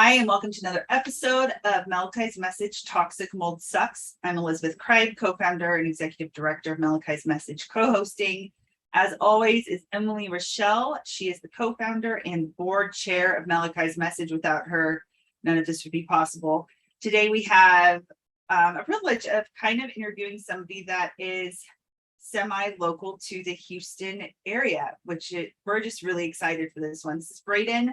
Hi, and welcome to another episode of Malachi's Message, Toxic Mold Sucks. I'm Elizabeth Craig, co-founder and executive director of Malachi's Message, co-hosting. As always is Emily Rochelle. She is the co-founder and board chair of Malachi's Message. Without her, none of this would be possible. Today we have a privilege of kind of interviewing somebody that is semi-local to the Houston area, which we're just really excited for this one. This is Braiden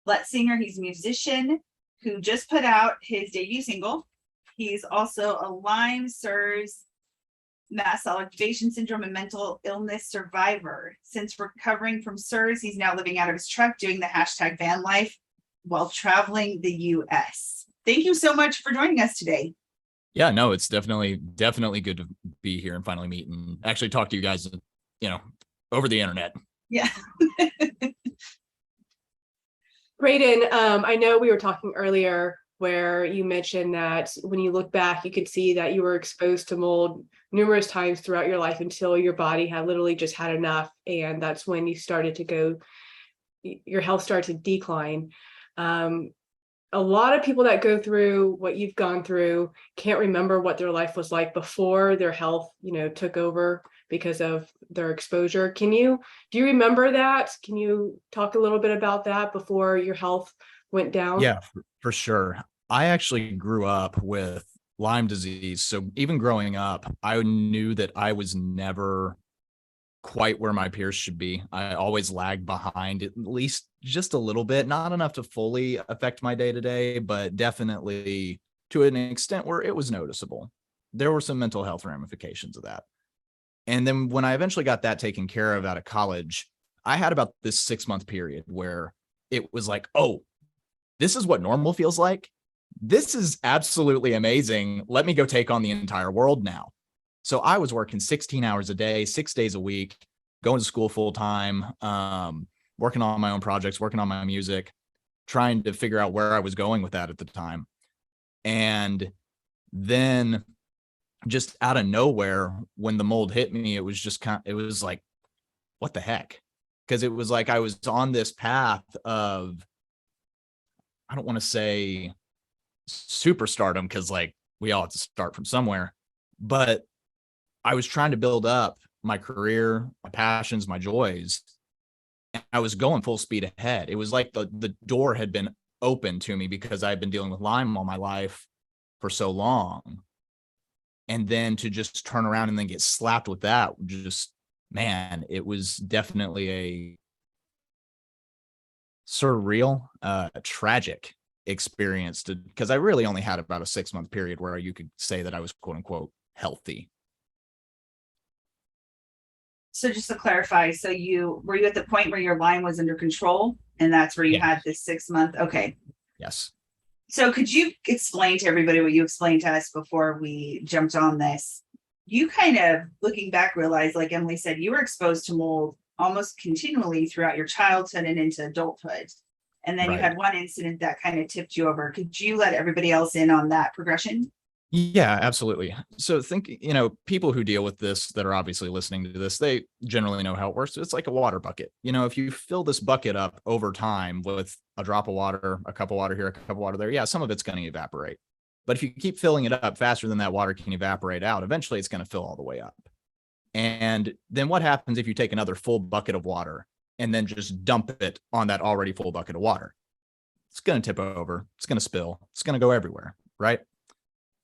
Letsinger. He's a musician who just put out his debut single. He's also a Lyme, CIRS, mast cell activation syndrome, and mental illness survivor. Since recovering from CIRS, he's now living out of his truck doing the hashtag van life while traveling the US. Thank you so much for joining us today. Yeah, no, it's definitely good to be here and finally meet and actually talk to you guys, over the internet. Yeah. Braiden, I know we were talking earlier where you mentioned that when you look back, you could see that you were exposed to mold numerous times throughout your life until your body had literally just had enough. And that's when you started to your health started to decline. A lot of people that go through what you've gone through can't remember what their life was like before their health, took over because of their exposure. Do you remember that? Can you talk a little bit about that before your health went down? Yeah, for sure. I actually grew up with Lyme disease. So even growing up, I knew that I was never quite where my peers should be. I always lagged behind, at least just a little bit, not enough to fully affect my day-to-day, but definitely to an extent where it was noticeable. There were some mental health ramifications of that. And then when I eventually got that taken care of out of college, I had about this 6-month period where it was like, oh, this is what normal feels like. This is absolutely amazing. Let me go take on the entire world now. So I was working 16 hours a day, 6 days a week, going to school full time, working on my own projects, working on my music, trying to figure out where I was going with that at the time. And then just out of nowhere, when the mold hit me, it was like, what the heck? Because it was like I was on this path of, I don't want to say superstardom, because like we all have to start from somewhere, but I was trying to build up my career, my passions, my joys. And I was going full speed ahead. It was like the door had been open to me because I've been dealing with Lyme all my life for so long. And then to just turn around and then get slapped with that, man, it was definitely a surreal, tragic experience because I really only had about a 6-month period where you could say that I was quote unquote healthy. So just to clarify, were you at the point where your Lyme was under control and that's where you had this 6-month? Okay. Yes. So could you explain to everybody what you explained to us before we jumped on this? You kind of, looking back, realized, like Emily said, you were exposed to mold almost continually throughout your childhood and into adulthood. And then you had one incident that kind of tipped you over. Could you let everybody else in on that progression? Yeah, absolutely. So think, people who deal with this that are obviously listening to this, they generally know how it works. It's like a water bucket. If you fill this bucket up over time with a drop of water, a cup of water here, a cup of water there, yeah, some of it's going to evaporate. But if you keep filling it up faster than that water can evaporate out, eventually it's going to fill all the way up. And then what happens if you take another full bucket of water and then just dump it on that already full bucket of water? It's going to tip over. It's going to spill. It's going to go everywhere, right?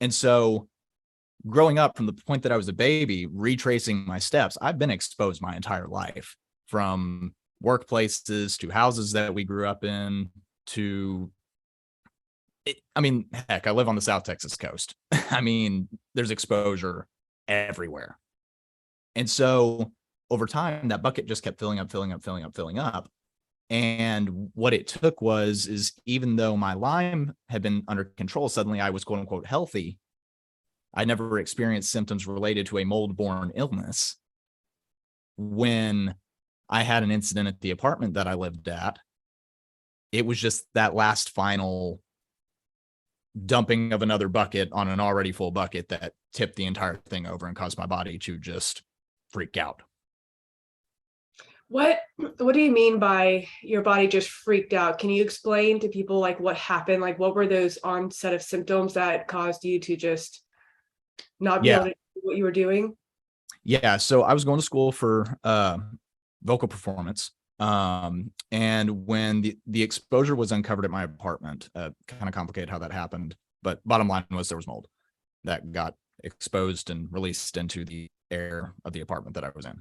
And so growing up from the point that I was a baby, retracing my steps, I've been exposed my entire life, from workplaces to houses that we grew up in to, heck, I live on the South Texas coast. There's exposure everywhere. And so over time, that bucket just kept filling up. And what it took is even though my Lyme had been under control, suddenly I was quote unquote healthy. I never experienced symptoms related to a mold-borne illness. When I had an incident at the apartment that I lived at, it was just that last final dumping of another bucket on an already full bucket that tipped the entire thing over and caused my body to just freak out. What do you mean by your body just freaked out? Can you explain to people like what happened? Like what were those onset of symptoms that caused you to just not be Yeah. able to do what you were doing? Yeah. So I was going to school for vocal performance. And when the exposure was uncovered at my apartment, kind of complicated how that happened. But bottom line was there was mold that got exposed and released into the air of the apartment that I was in.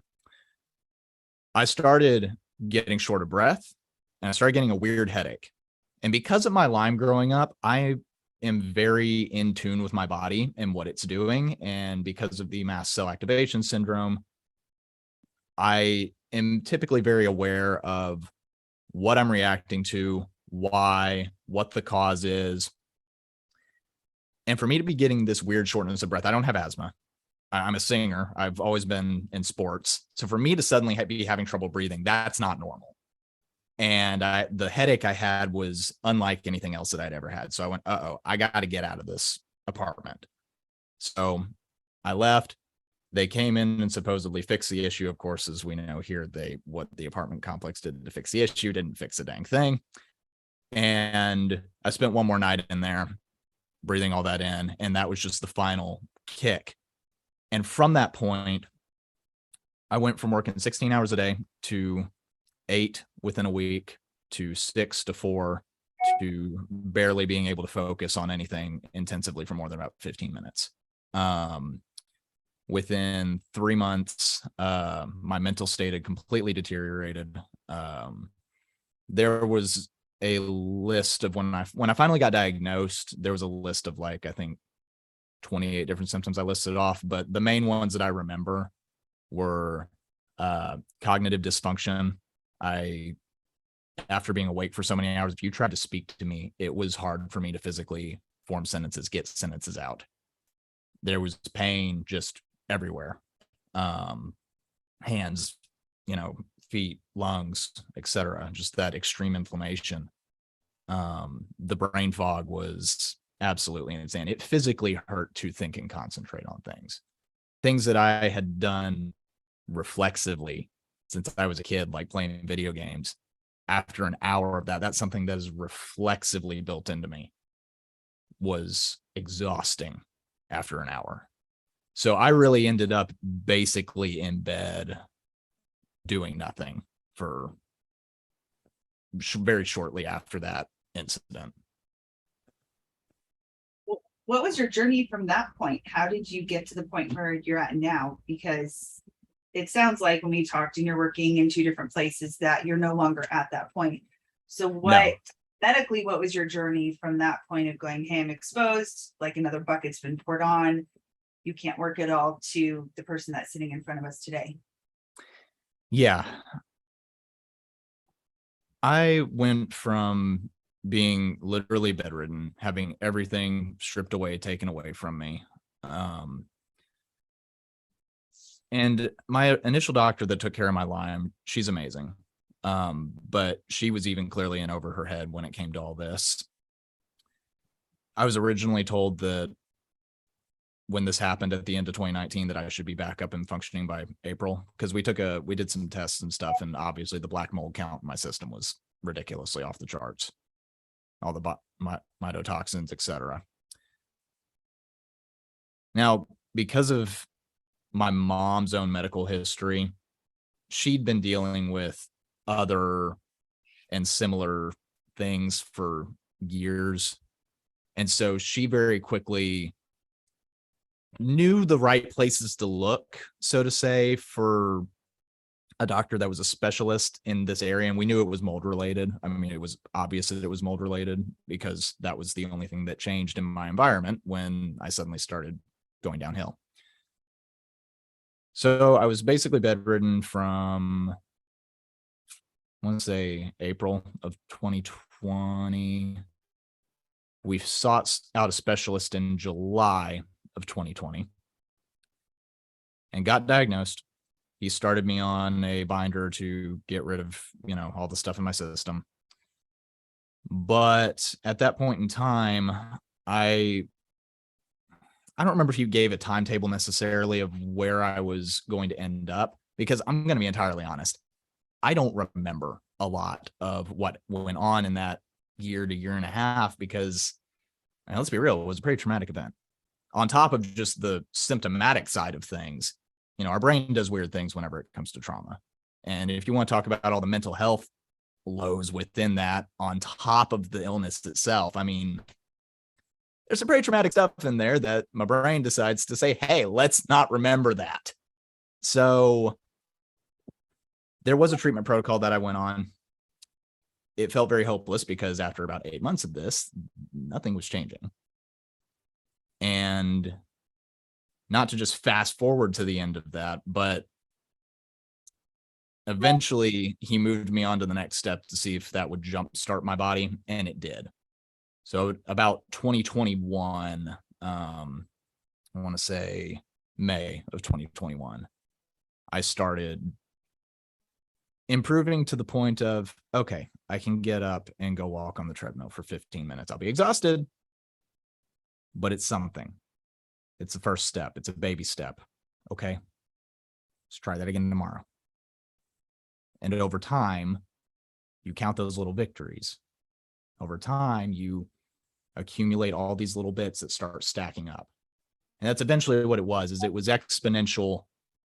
I started getting short of breath and I started getting a weird headache. And because of my Lyme growing up, I am very in tune with my body and what it's doing. And because of the mast cell activation syndrome, I am typically very aware of what I'm reacting to, why, what the cause is. And for me to be getting this weird shortness of breath, I don't have asthma. I'm a singer. I've always been in sports. So for me to suddenly be having trouble breathing, that's not normal. And the headache I had was unlike anything else that I'd ever had. So I went, uh-oh, I got to get out of this apartment. So I left. They came in and supposedly fixed the issue. Of course, as we know here, what the apartment complex did to fix the issue didn't fix a dang thing. And I spent one more night in there, breathing all that in. And that was just the final kick. And from that point, I went from working 16 hours a day to 8 within a week to 6 to 4 to barely being able to focus on anything intensively for more than about 15 minutes. Within 3 months, my mental state had completely deteriorated. There was a list of when I finally got diagnosed, there was a list of like, I think 28 different symptoms I listed off, but the main ones that I remember were cognitive dysfunction. After being awake for so many hours, if you tried to speak to me, it was hard for me to physically form sentences, get sentences out. There was pain just everywhere. Hands, feet, lungs, etc. Just that extreme inflammation. The brain fog was absolutely insane. It physically hurt to think and concentrate on things that I had done reflexively since I was a kid, like playing video games. After an hour of that's something that is reflexively built into me, was exhausting after an hour. So I really ended up basically in bed doing nothing for very shortly after that incident. What was your journey from that point? How did you get to the point where you're at now? Because it sounds like when we talked and you're working in 2 different places that you're no longer at that point. So medically, what was your journey from that point of going, hey, I'm exposed, like another bucket's been poured on, you can't work at all, to the person that's sitting in front of us today? Yeah. I went from being literally bedridden, having everything stripped away, taken away from me. And my initial doctor that took care of my Lyme, she's amazing. But she was even clearly in over her head when it came to all this. I was originally told that when this happened at the end of 2019 that I should be back up and functioning by April, because we did some tests and stuff, and obviously the black mold count in my system was ridiculously off the charts. All the mycotoxins, etc. Now, because of my mom's own medical history, she'd been dealing with other and similar things for years. And so she very quickly knew the right places to look, so to say, for a doctor that was a specialist in this area. And we knew it was mold related. I mean, it was obvious that it was mold related because that was the only thing that changed in my environment when I suddenly started going downhill. So I was basically bedridden from, I want to say, April of 2020. We sought out a specialist in July of 2020 and got diagnosed. He started me on a binder to get rid of, all the stuff in my system. But at that point in time, I don't remember if he gave a timetable necessarily of where I was going to end up, because I'm going to be entirely honest. I don't remember a lot of what went on in that year to year and a half because, let's be real, it was a pretty traumatic event. On top of just the symptomatic side of things, our brain does weird things whenever it comes to trauma. And if you want to talk about all the mental health lows within that on top of the illness itself, there's some pretty traumatic stuff in there that my brain decides to say, hey, let's not remember that. So there was a treatment protocol that I went on. It felt very hopeless because after about 8 months of this, nothing was changing. And not to just fast forward to the end of that, but eventually he moved me on to the next step to see if that would jumpstart my body, and it did. So about 2021, I want to say May of 2021, I started improving to the point of, okay, I can get up and go walk on the treadmill for 15 minutes. I'll be exhausted, but it's something. It's the first step. It's a baby step. Okay, let's try that again tomorrow. And over time, you count those little victories. Over time, you accumulate all these little bits that start stacking up. And that's eventually what it was, is it was exponential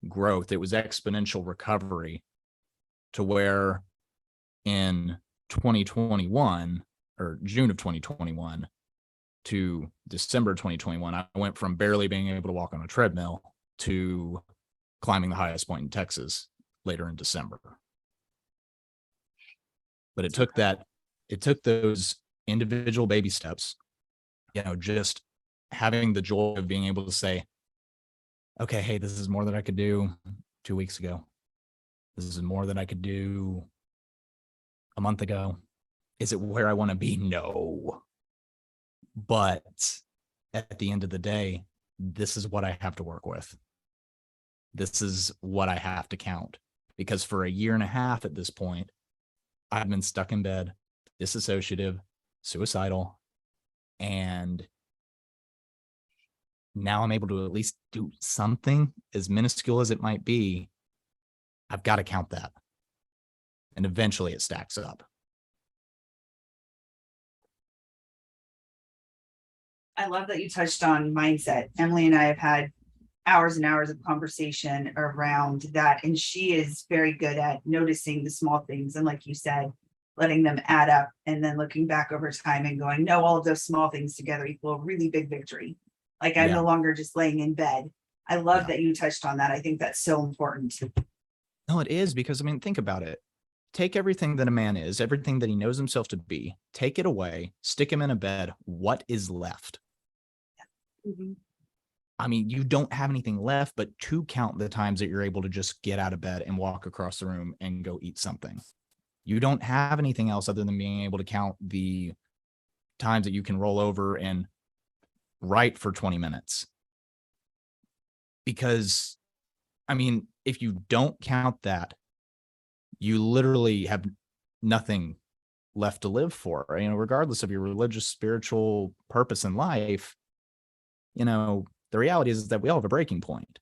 growth. It was exponential recovery to where in 2021 or June of 2021 to December 2021, I went from barely being able to walk on a treadmill to climbing the highest point in Texas later in December. But it took those individual baby steps, just having the joy of being able to say, okay, hey, this is more than I could do 2 weeks ago. This is more than I could do a month ago. Is it where I want to be? No. But at the end of the day, this is what I have to work with. This is what I have to count. Because for a year and a half at this point, I've been stuck in bed, disassociative, suicidal, and now I'm able to at least do something, as minuscule as it might be. I've got to count that. And eventually it stacks up. I love that you touched on mindset. Emily and I have had hours and hours of conversation around that. And she is very good at noticing the small things. And like you said, letting them add up and then looking back over time and going, no, all of those small things together equal a really big victory. Like I'm no longer just laying in bed. I love that you touched on that. I think that's so important. No, it is, because think about it. Take everything that a man is, everything that he knows himself to be, take it away, stick him in a bed. What is left? Mm-hmm. You don't have anything left but to count the times that you're able to just get out of bed and walk across the room and go eat something. You don't have anything else other than being able to count the times that you can roll over and write for 20 minutes. Because, if you don't count that, you literally have nothing left to live for, regardless of your religious, spiritual purpose in life. The reality is that we all have a breaking point.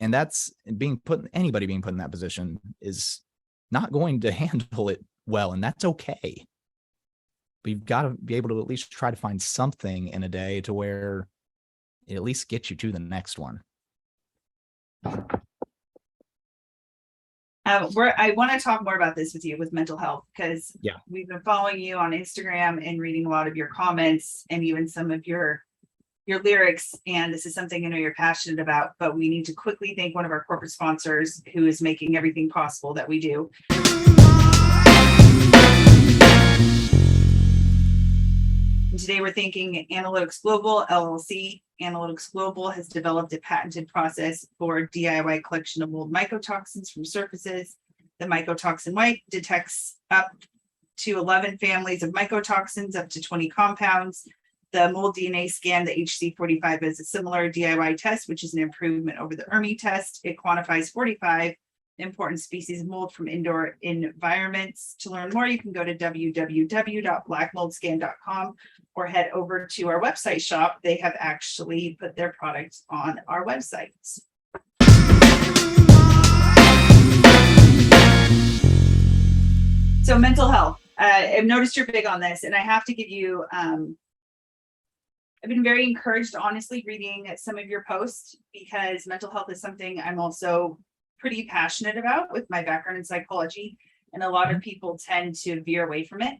And that's anybody being put in that position is not going to handle it well. And that's okay. But you've got to be able to at least try to find something in a day to where it at least gets you to the next one. I want to talk more about this with you with mental health, because we've been following you on Instagram and reading a lot of your comments and even some of your lyrics. And this is something I know you're passionate about, but we need to quickly thank one of our corporate sponsors who is making everything possible that we do. And today we're thanking Analytics Global LLC. Analytics Global has developed a patented process for DIY collection of mold mycotoxins from surfaces. The mycotoxin wipe detects up to 11 families of mycotoxins, up to 20 compounds. The mold DNA scan, the HC45, is a similar DIY test, which is an improvement over the ERMI test. It quantifies 45 important species of mold from indoor environments. To learn more, you can go to www.blackmoldscan.com or head over to our website shop. They have actually put their products on our websites. So mental health, I've noticed you're big on this, and I have to give you, I've been very encouraged, honestly, reading some of your posts, because mental health is something I'm also pretty passionate about with my background in psychology. And a lot of people tend to veer away from it.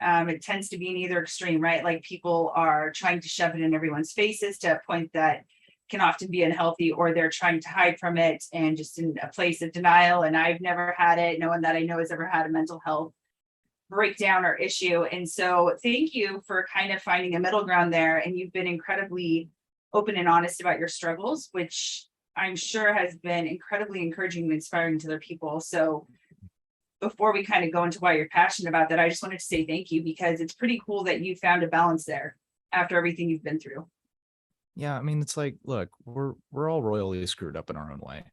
It tends to be in either extreme, right? Like people are trying to shove it in everyone's faces to a point that can often be unhealthy, or they're trying to hide from it and just in a place of denial. And I've never had it. No one that I know has ever had a mental health breakdown or issue. And so thank you for kind of finding a middle ground there. And you've been incredibly open and honest about your struggles, which I'm sure has been incredibly encouraging and inspiring to other people. So before we kind of go into why you're passionate about that, I just wanted to say thank you, because it's pretty cool that you found a balance there after everything you've been through. Yeah, I mean, it's like, look, we're all royally screwed up in our own way.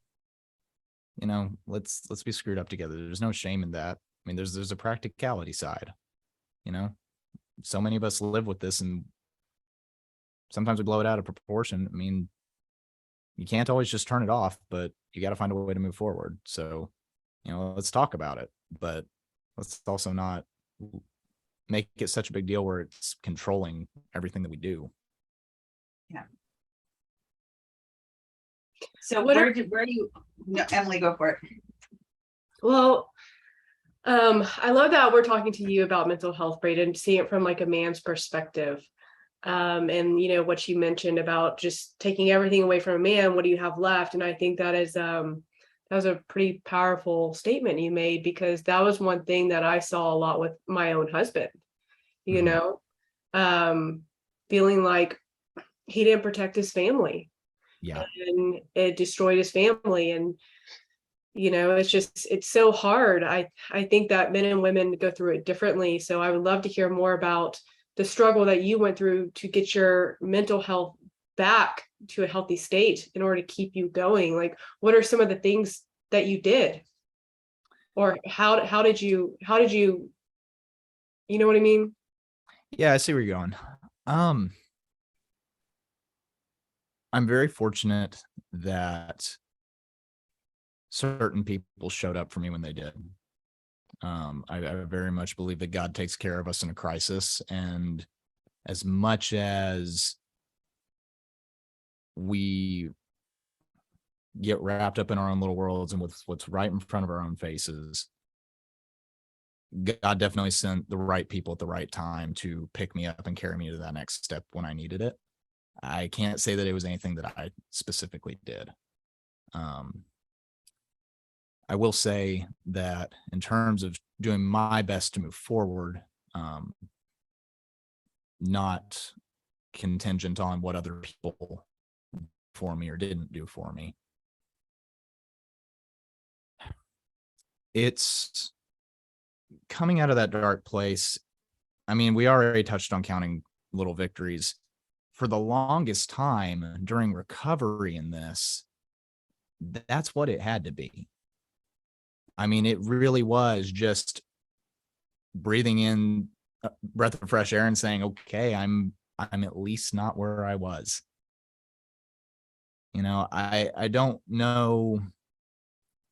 You know, let's be screwed up together. There's no shame in that. I mean, there's a practicality side. You know, so many of us live with this, and sometimes we blow it out of proportion. I mean, you can't always just turn it off, but you got to find a way to move forward. So, you know, let's talk about it, but let's also not make it such a big deal where it's controlling everything that we do. Yeah. So What where do you, no, Emily, go for it. Well, I love that we're talking to you about mental health, Braiden, seeing it from like a man's perspective. And you know what you mentioned about just taking everything away from a man, what do you have left? And I think that is that was a pretty powerful statement you made, because that was one thing that I saw a lot with my own husband, you know, feeling like he didn't protect his family. Yeah. And it destroyed his family. And you know, it's so hard. I think that men and women go through it differently. So I would love to hear more about the struggle that you went through to get your mental health back to a healthy state in order to keep you going. Like, what are some of the things that you did? Or how did you, you know what I mean? Yeah, I see where you're going. I'm very fortunate that certain people showed up for me when they did. I very much believe that God takes care of us in a crisis. And as much as we get wrapped up in our own little worlds and with what's right in front of our own faces, God definitely sent the right people at the right time to pick me up and carry me to that next step when I needed it. I can't say that it was anything that I specifically did. I will say that in terms of doing my best to move forward, not contingent on what other people for me or didn't do for me. It's coming out of that dark place. I mean, we already touched on counting little victories. For the longest time during recovery in this, that's what it had to be. I mean, it really was just breathing in a breath of fresh air and saying, okay, I'm at least not where I was. You know, I don't know.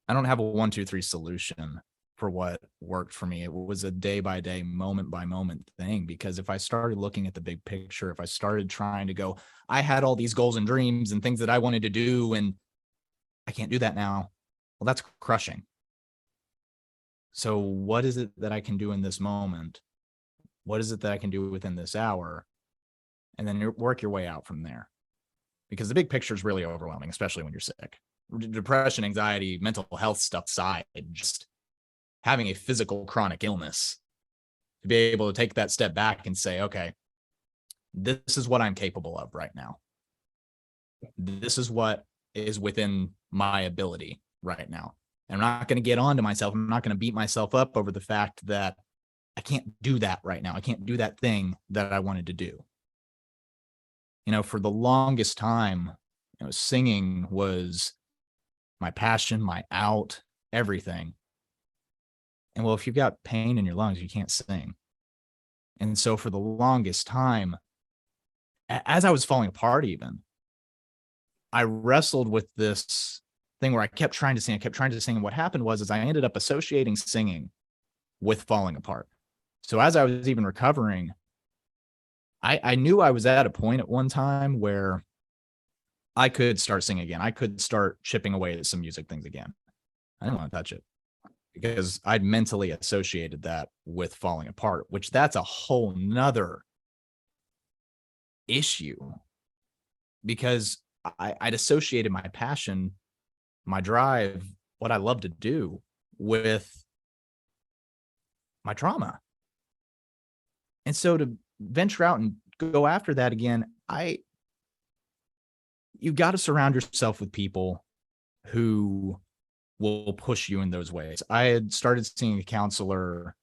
I don't have a 1, 2, 3 solution for what worked for me. It was a day by day, moment by moment thing, because if I started looking at the big picture, if I started trying to go, I had all these goals and dreams and things that I wanted to do, and I can't do that now. Well, that's crushing. So what is it that I can do in this moment? What is it that I can do within this hour? And then work your way out from there. Because the big picture is really overwhelming, especially when you're sick. Depression, anxiety, mental health stuff aside, just having a physical chronic illness, to be able to take that step back and say, okay, this is what I'm capable of right now. This is what is within my ability right now. And I'm not going to get on to myself. I'm not going to beat myself up over the fact that I can't do that right now. I can't do that thing that I wanted to do. You know, for the longest time, you know, singing was my passion, my out, everything. And well, if you've got pain in your lungs, you can't sing. And so for the longest time, as I was falling apart even, I wrestled with this thing where I kept trying to sing. And what happened was I ended up associating singing with falling apart. So as I was even recovering, I knew I was at a point at one time where I could start singing again. I could start chipping away at some music things again. I didn't want to touch it because I'd mentally associated that with falling apart, which that's a whole nother issue, because I'd associated my passion, my drive, what I love to do with my trauma. And so to venture out and go after that again, you got to surround yourself with people who will push you in those ways. I had started seeing a counselor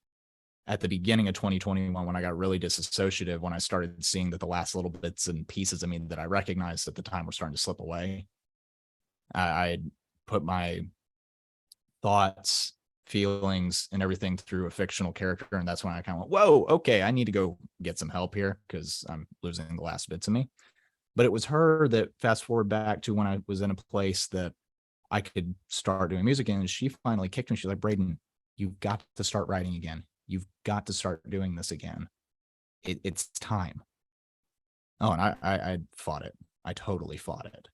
at the beginning of 2021 when I got really disassociative, when I started seeing that the last little bits and pieces of me that I recognized at the time were starting to slip away. I had put my thoughts, feelings, and everything through a fictional character. And that's when I kind of went, whoa, okay, I need to go get some help here because I'm losing the last bits of me. But it was her that, fast forward back to when I was in a place that I could start doing music in, and she finally kicked me. She's like, Braiden, you've got to start writing again. You've got to start doing this again. It's time. Oh, and I fought it. I totally fought it.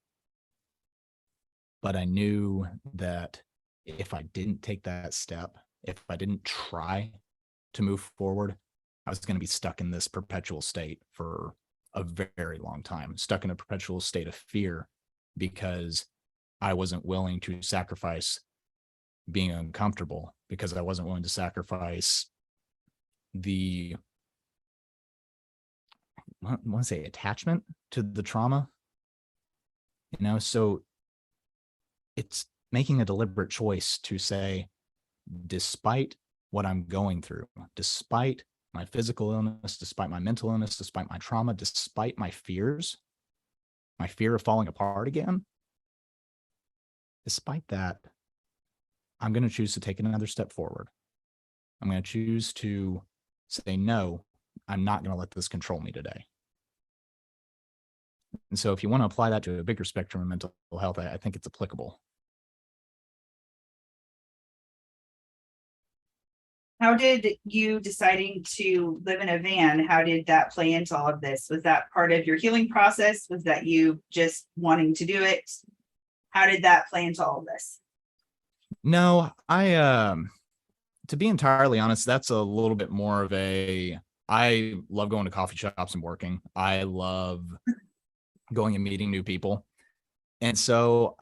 But I knew that if I didn't take that step, if I didn't try to move forward, I was going to be stuck in this perpetual state for a very long time, stuck in a perpetual state of fear because I wasn't willing to sacrifice being uncomfortable, because I wasn't willing to sacrifice the, I want to say, attachment to the trauma, so it's making a deliberate choice to say, despite what I'm going through, despite my physical illness, despite my mental illness, despite my trauma, despite my fears, my fear of falling apart again, despite that, I'm going to choose to take another step forward. I'm going to choose to say, no, I'm not going to let this control me today. And so if you want to apply that to a bigger spectrum of mental health, I think it's applicable. How did you deciding to live in a van, how did that play into all of this? Was that part of your healing process? Was that you just wanting to do it? How did that play into all of this? No, to be entirely honest, that's a little bit more of I love going to coffee shops and working. I love going and meeting new people. And so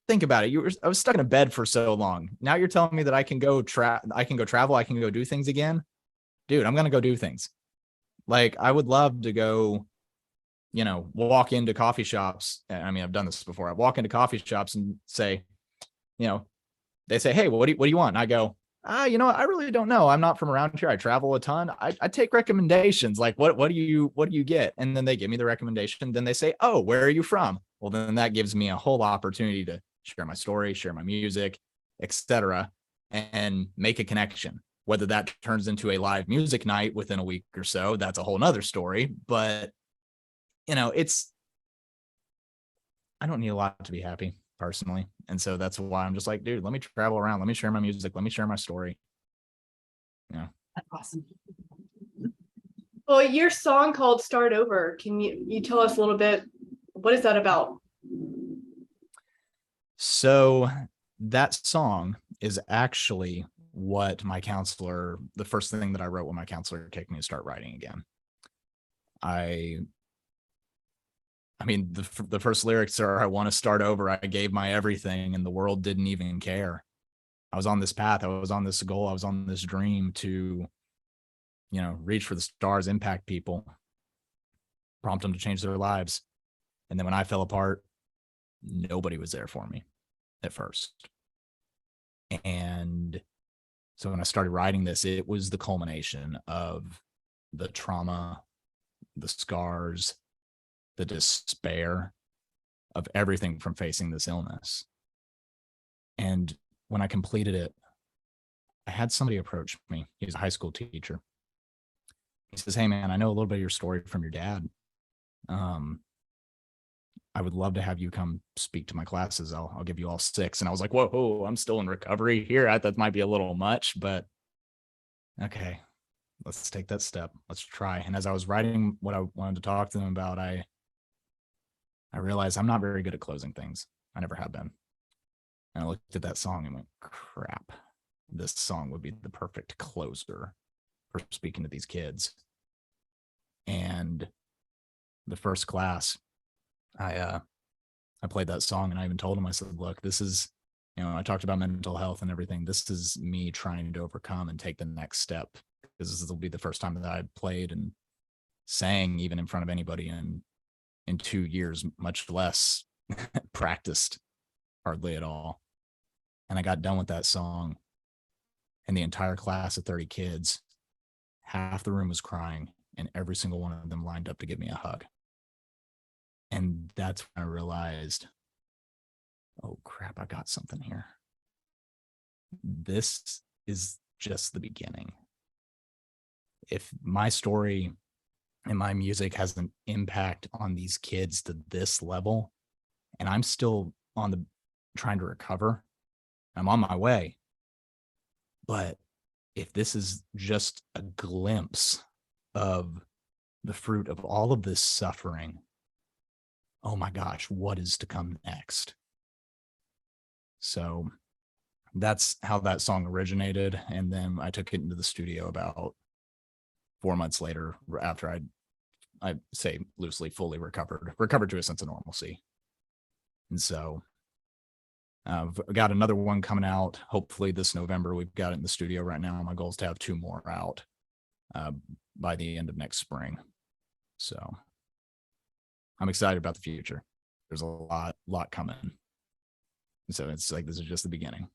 think about it. I was stuck in a bed for so long. Now you're telling me that I can go travel, I can go do things again. Dude, I'm going to go do things. Like, I would love to go, walk into coffee shops. I mean, I've done this before. I walk into coffee shops and say, they say, hey, well, what do you want? And I go, I really don't know. I'm not from around here. I travel a ton. I take recommendations. Like, what do you get? And then they give me the recommendation. Then they say, oh, where are you from? Well, then that gives me a whole opportunity to share my story, share my music, etc., and make a connection. Whether that turns into a live music night within a week or so, that's a whole nother story. But, I don't need a lot to be happy personally. And so that's why I'm just like, dude, let me travel around. Let me share my music. Let me share my story. That's awesome. Well, your song called Start Over, can you tell us a little bit, what is that about? So that song is actually what my counselor, the first thing that I wrote when my counselor kicked me to start writing again. I mean, the first lyrics are, I want to start over. I gave my everything and the world didn't even care. I was on this path. I was on this goal. I was on this dream to, reach for the stars, impact people, prompt them to change their lives. And then when I fell apart, nobody was there for me at first. And so when I started writing this, it was the culmination of the trauma, the scars, the despair of everything from facing this illness. And when I completed it, I had somebody approach me. He's a high school teacher. He says, hey man, I know a little bit of your story from your dad. I would love to have you come speak to my classes. I'll give you all 6. And I was like, whoa, I'm still in recovery here. That might be a little much, but okay, let's take that step. Let's try. And as I was writing what I wanted to talk to them about, I realized I'm not very good at closing things. I never have been. And I looked at that song and went, crap, this song would be the perfect closer for speaking to these kids. And the first class, I played that song, and I even told him, I said, look, this is, I talked about mental health and everything. This is me trying to overcome and take the next step, because this will be the first time that I played and sang even in front of anybody in 2 years, much less practiced hardly at all. And I got done with that song, and the entire class of 30 kids, half the room was crying, and every single one of them lined up to give me a hug. And that's when I realized, oh crap, I got something here. This is just the beginning. If my story and my music has an impact on these kids to this level, and I'm still trying to recover, I'm on my way. But if this is just a glimpse of the fruit of all of this suffering, oh my gosh, what is to come next? So that's how that song originated. And then I took it into the studio about 4 months later, after I'd say loosely fully recovered to a sense of normalcy. And so I've got another one coming out, hopefully this November. We've got it in the studio right now. My goal is to have 2 more out by the end of next spring. So I'm excited about the future. There's a lot coming. And so it's like, this is just the beginning.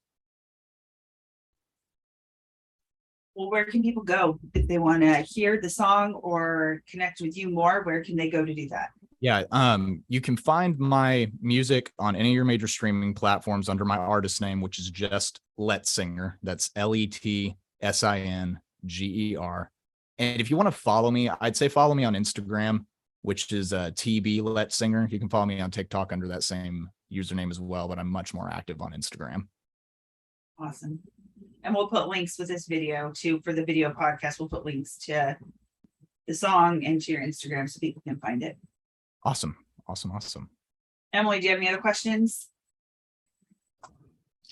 Well, where can people go if they want to hear the song or connect with you more? Where can they go to do that? Yeah, you can find my music on any of your major streaming platforms under my artist name, which is just Letsinger. That's Letsinger. And if you want to follow me, I'd say follow me on Instagram, which is TB Letsinger. You can follow me on TikTok under that same username as well, but I'm much more active on Instagram. Awesome. And we'll put links with this video too. For the video podcast, we'll put links to the song and to your Instagram so people can find it. Awesome. Emily, do you have any other questions?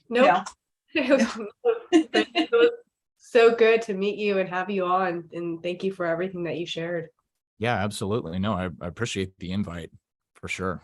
Nope. It was so good to meet you and have you on, and thank you for everything that you shared. Yeah, absolutely. No, I appreciate the invite for sure.